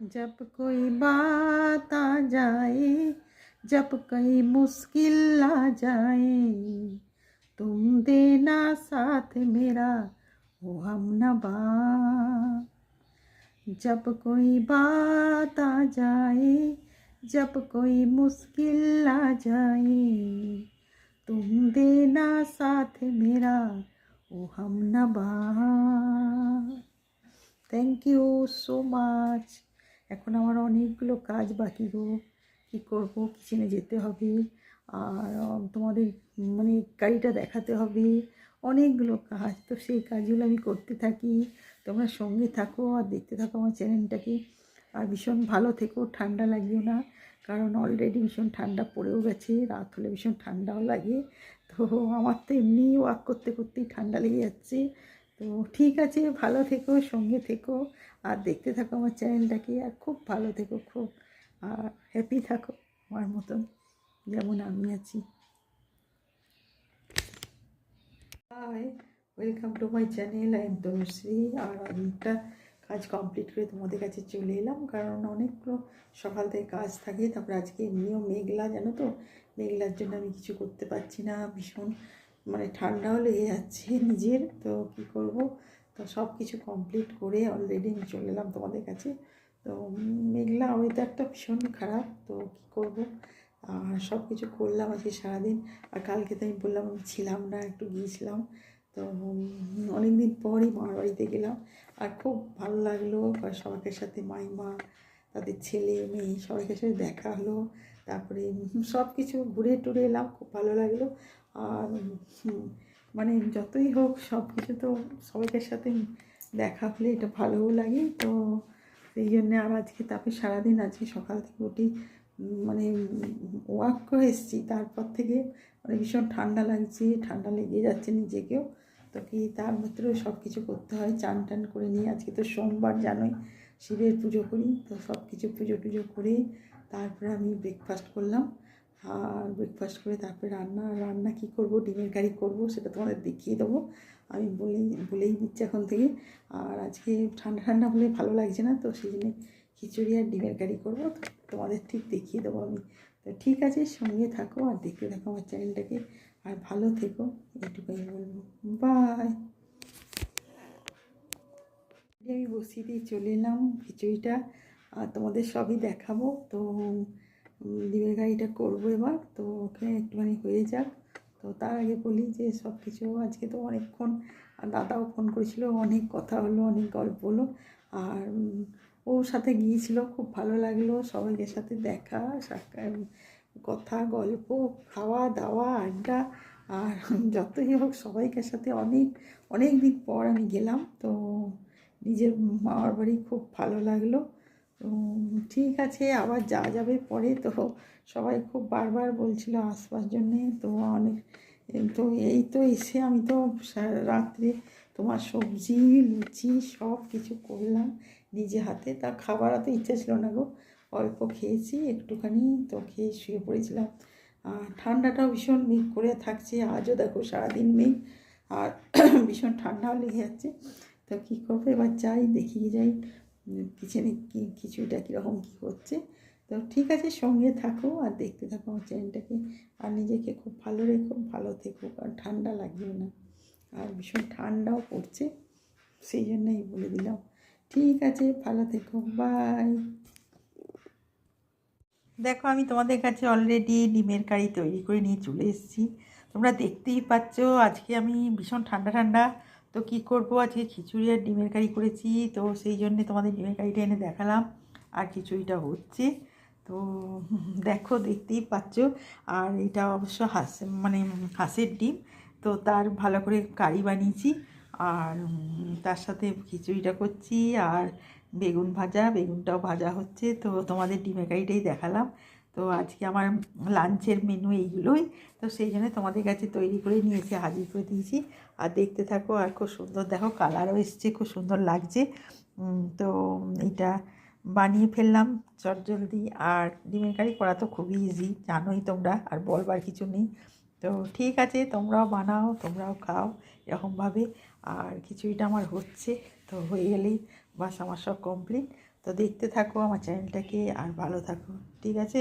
जब कोई बात आ जाए, जब कोई मुश्किल आ जाए, तुम देना साथ मेरा वो हमनवा। जब कोई बात आ जाए, जब कोई मुश्किल आ जाए, तुम देना साथ मेरा वो हमनवा। Thank you so much. এখন আমার অনেকগুলো কাজ বাকি গো, কী করবো, কিচেনে যেতে হবে, আর তোমাদের মানে গাড়িটা দেখাতে হবে, অনেকগুলো কাজ। তো সেই কাজগুলো আমি করতে থাকি, তোমরা সঙ্গে থাকো আর দেখতে থাকো আমার চ্যানেলটাকে। আর ভীষণ ভালো থেকো, ঠান্ডা লাগিও না, কারণ অলরেডি ভীষণ ঠান্ডা পড়েও গেছে, রাত হলে ভীষণ ঠান্ডাও লাগে। তো আমার তো এমনি ওয়াক করতে করতেই ঠান্ডা লেগে যাচ্ছে। তো ঠিক আছে, ভালো থেকো, সঙ্গে থেকো আর দেখতে থাকো আমার চ্যানেলটাকে, আর খুব ভালো থেকো, খুব আর হ্যাপি থাকো আমার মতন, যেমন আমি আছি। Hi, welcome to my channel, I am Tanushree. আর আমি একটা কাজ কমপ্লিট করে তোমাদের কাছে চলে এলাম, কারণ অনেকগুলো সকাল থেকে কাজ থাকে। তারপরে আজকে এমনিও মেঘলা, জানো তো, মেঘলার জন্য আমি কিছু করতে পারছি না, ভীষণ মানে ঠান্ডাও লেগে যাচ্ছে নিজের। তো কী করব, তো সব কিছু কমপ্লিট করে অলরেডি আমি চলে এলাম তোমাদের কাছে। তো মেঘলা ওয়েদারটা ভীষণ খারাপ, তো কী করব, আর সব কিছু করলাম আজকে সারাদিন। আর কালকে তো আমি বললাম আমি ছিলাম না, একটু গিয়েছিলাম। তো অনেক দিন পরই মামার বাড়িতে গেলাম, আর খুব ভালো লাগলো। সবাইকার সাথে মাইমা, তাদের ছেলে মেয়ে সবাইকার সাথে দেখা হলো। তারপরে সব কিছু ঘুরে টুরে এলাম, খুব ভালো লাগলো। আর মানে যতই হোক সব কিছু তো সবাইকার সাথে দেখা হলে এটা ভালোও লাগে। তো সেই জন্যে আর আজকে তারপরে সারাদিন আজকে সকাল থেকে উঠি মানে ওয়াক করে এসেছি, তারপর থেকে মানে ভীষণ ঠান্ডা লাগছে, ঠান্ডা লেগে যাচ্ছে নিজেকেও। তো কি তার ভিতরেও সব কিছু করতে হয়, চান টান করে নিয়ে, আজকে তো সোমবার জানোই, শিবের পুজো করি। তো সব কিছু পুজো টুজো করে তারপরে আমি ব্রেকফাস্ট করলাম। আর ব্রেকফাস্ট করে তারপরে রান্না কী করব, ডিমের কারি করব, সেটা তোমাদের দেখিয়ে দেবো। আমি বলেই দিচ্ছি এখন থেকে। আর আজকে ঠান্ডা ঠান্ডা হলে ভালো লাগছে না, তো সেই জন্যে খিচুড়ি আর ডিমের কারি করবো, তো তোমাদের ঠিক দেখিয়ে দেবো আমি। তো ঠিক আছে, সঙ্গে থাকো আর দেখতে থাকো আমার চ্যানেলটাকে, আর ভালো থেকো, এটুকুই বলবো। বাই। আমি বসিয়ে দিয়ে চলে এলাম খিচুড়িটা, আর তোমাদের সবই দেখাবো। তো ডিমের কারিটা করবো এবার, তো ওখানে একটুখানি হয়ে যাক। তো তার আগে বলি যে সব কিছু আজকে তো অনেকক্ষণ, আর দাদাও ফোন করেছিল, অনেক কথা হলো, অনেক গল্প হলো। আর ওর সাথে গিয়েছিলো, খুব ভালো লাগলো, সবাইয়ের সাথে দেখা সাক্ষাৎ, কথা গল্প, খাওয়া দাওয়া আড্ডা। আর যতই হোক সবাইকার সাথে অনেক দিন পর আমি গেলাম। তো নিজের মামার বাড়ি খুব ভালো লাগলো। তো ঠিক আছে, আবার যাওয়া যাবে পরে। তো সবাই খুব বারবার বলছিল আসবার জন্যে। তো তো এই তো এসে আমি তো রাত্রে তোমার সবজি লুচি সব কিছু করলাম নিজে হাতে। তা খাবার অত ইচ্ছা ছিল না গো, অল্প খেয়েছি একটুখানি, তো খেয়ে শুয়ে পড়েছিলাম। আর ঠান্ডাটাও ভীষণ মেঘ করে থাকছে, আজও দেখো সারাদিন মেঘ, আর ভীষণ ঠান্ডাও লেগে যাচ্ছে। তো কী করবো, এবার যাই দেখিয়ে যাই কিচেনে খিচুড়িটা কীরকম কী হচ্ছে। তো ঠিক আছে, সঙ্গে থাকো আর দেখতে থাকো আমার চ্যানেলটাকে। আর নিজেকে খুব ভালো রেখো, ভালো থেকো, কারণ ঠান্ডা লাগবেও না, আর ভীষণ ঠান্ডাও পড়ছে, সেই জন্যই বলে দিলাম। ঠিক আছে, ভালো থেকো, বাই। দেখো আমি তোমাদের কাছে অলরেডি ডিমের কারি তৈরি করে নিয়ে চলে এসেছি, তোমরা দেখতেই পাচ্ছ। আজকে আমি ভীষণ ঠান্ডা ঠান্ডা, তো কী করবো, আজকে খিচুড়ি আর ডিমের কারি করেছি। তো সেই জন্যে তোমাদের ডিমের কারিটা এনে দেখালাম, আর খিচুড়িটা হচ্ছে। তো দেখো, দেখতেই পাচ্ছ। আর এটা অবশ্য মানে হাঁসের ডিম, তো তার ভালো করে কারি বানিয়েছি। আর তার সাথে খিচুড়িটা করছি, আর বেগুনটাও ভাজা হচ্ছে। তো তোমাদের ডিমের কারিটাই দেখালাম। তো আজকে আমার লাঞ্চের মেনু এইগুলোই। তো সেই জন্য তোমাদের কাছে তৈরি করে নিয়ে এসে হাজির করে দিয়েছি, আর দেখতে থাকো। আর খুব সুন্দর দেখো, কালারও এসছে, খুব সুন্দর লাগছে। তো এইটা বানিয়ে ফেললাম চটজলদি। আর ডিমের কারি করা তো খুবই ইজি, জানোই তোমরা, আর বলবার কিছু নেই। তো ঠিক আছে, তোমরাও বানাও, তোমরাও খাও এরকমভাবে। আর খিচুড়িটা আমার হচ্ছে, তো হয়ে গেলেই বাস আমার সব কমপ্লিট। তো তো দেখতে থাকো আমার চ্যানেলটাকে আর ভালো থাকো, ঠিক আছে?